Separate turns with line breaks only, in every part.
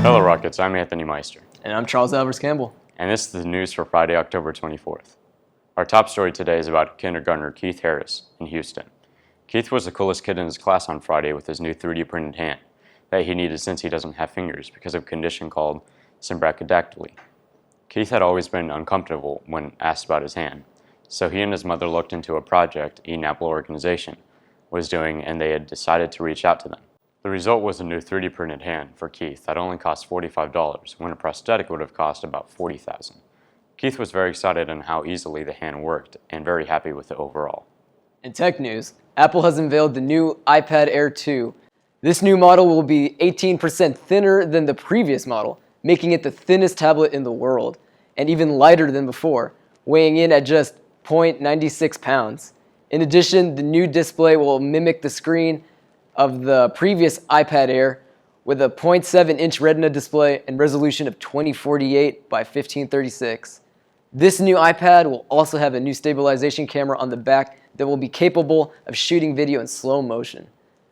Hello, Rockets. I'm Anthony Meister.
And I'm Charles Alvarez Campbell.
And this is the news for Friday, October 24th. Our top story today is about kindergartner Keith Harris in Houston. Keith was the coolest kid in his class on Friday with his new 3D printed hand that he needed since he doesn't have fingers because of a condition called symbrachydactyly. Keith had always been uncomfortable when asked about his hand, so he and his mother looked into a project Eden Apple organization was doing, and they had decided to reach out to them. The result was a new 3D printed hand for Keith that only cost $45 when a prosthetic would have cost about $40,000. Keith was very excited on how easily the hand worked and very happy with it overall.
In tech news, Apple has unveiled the new iPad Air 2. This new model will be 18% thinner than the previous model, making it the thinnest tablet in the world, and even lighter than before, weighing in at just 0.96 pounds. In addition, the new display will mimic the screen of the previous iPad Air with a 0.7-inch Retina display and resolution of 2048 by 1536. This new iPad will also have a new stabilization camera on the back that will be capable of shooting video in slow motion.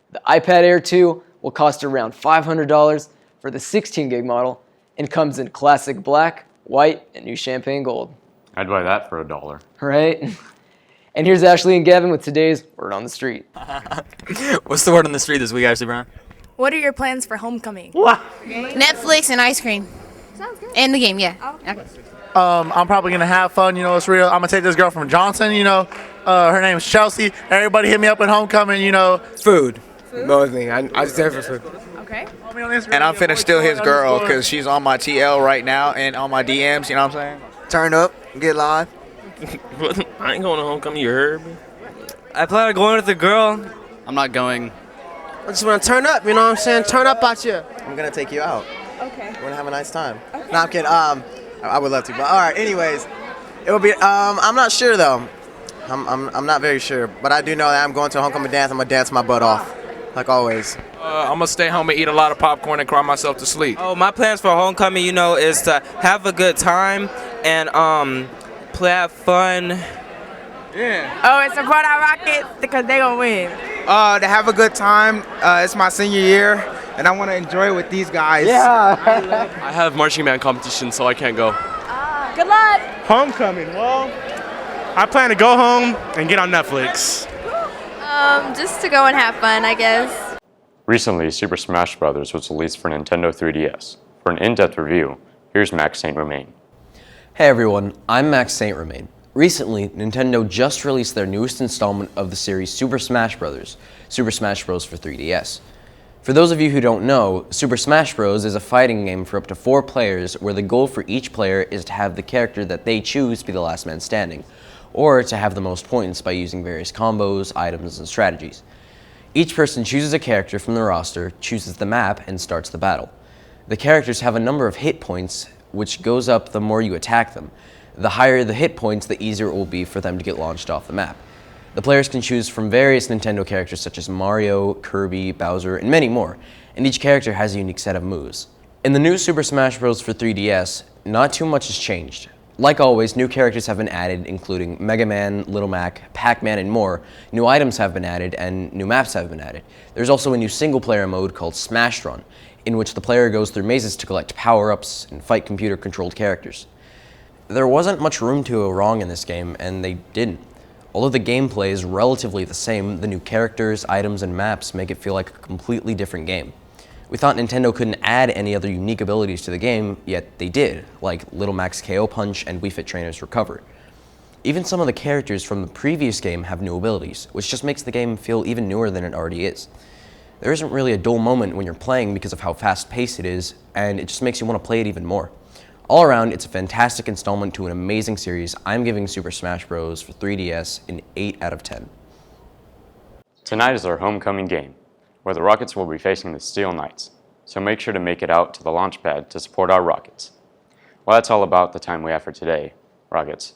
The iPad Air 2 will cost around $500 for the 16 gig model and comes in classic black, white, and new champagne gold.
I'd buy that for $1.
Right? And here's Ashley and Gavin with today's Word on the Street.
What's the word on the street this week, Ashley Brown?
What are your plans for homecoming?
Netflix and ice cream.
Sounds good.
And the game, yeah.
Oh.
Okay.
I'm probably gonna have fun, it's real. I'm gonna take this girl from Johnson, her name is Chelsea. Everybody hit me up at homecoming,
Food. Mostly. I just there for food.
Okay.
And I'm finna steal his girl because she's on my TL right now and on my DMs, you know what I'm saying? Turn up, get live.
I ain't going to homecoming, you heard me?
I plan on going with a girl.
I'm not going.
I just want to turn up, you know what I'm saying? Turn up out here.
I'm going to take you out.
Okay.
We're going to have a nice time.
Okay.
No, I'm kidding. I would love to, but all right, anyways. It will be, I'm not sure though. I'm not very sure, but I do know that I'm going to a homecoming dance. I'm going to dance my butt off, like always.
I'm going to stay home and eat a lot of popcorn and cry myself to sleep.
Oh, my plans for homecoming, is to have a good time and have fun.
Yeah.
Oh, and support our Rockets because they gonna win.
To have a good time. It's my senior year and I want to enjoy it with these guys.
Yeah.
I have marching band competition, so I can't go.
Good luck.
Homecoming. Well, I plan to go home and get on Netflix.
Just to go and have fun, I guess.
Recently, Super Smash Bros. Was released for Nintendo 3DS. For an in-depth review, here's Max St. Romain.
Hey everyone, I'm Max St. Romain. Recently, Nintendo just released their newest installment of the series Super Smash Bros., Super Smash Bros. For 3DS. For those of you who don't know, Super Smash Bros. Is a fighting game for up to 4 players where the goal for each player is to have the character that they choose be the last man standing, or to have the most points by using various combos, items, and strategies. Each person chooses a character from the roster, chooses the map, and starts the battle. The characters have a number of hit points, which goes up the more you attack them. The higher the hit points, the easier it will be for them to get launched off the map. The players can choose from various Nintendo characters such as Mario, Kirby, Bowser, and many more, and each character has a unique set of moves. In the new Super Smash Bros. For 3DS, not too much has changed. Like always, new characters have been added, including Mega Man, Little Mac, Pac-Man, and more. New items have been added, and new maps have been added. There's also a new single-player mode called Smash Run, in which the player goes through mazes to collect power-ups and fight computer-controlled characters. There wasn't much room to go wrong in this game, and they didn't. Although the gameplay is relatively the same, the new characters, items, and maps make it feel like a completely different game. We thought Nintendo couldn't add any other unique abilities to the game, yet they did, like Little Mac's KO Punch and Wii Fit Trainer's Recover. Even some of the characters from the previous game have new abilities, which just makes the game feel even newer than it already is. There isn't really a dull moment when you're playing because of how fast-paced it is, and it just makes you want to play it even more. All around, it's a fantastic installment to an amazing series. I'm giving Super Smash Bros. For 3DS an 8 out of 10.
Tonight is our homecoming game, where the Rockets will be facing the Steel Knights, so make sure to make it out to the launch pad to support our Rockets. Well, that's all about the time we have for today, Rockets.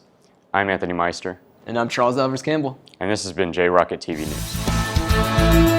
I'm Anthony Meister.
And I'm Charles Alvarez Campbell.
And this has been J Rocket TV News.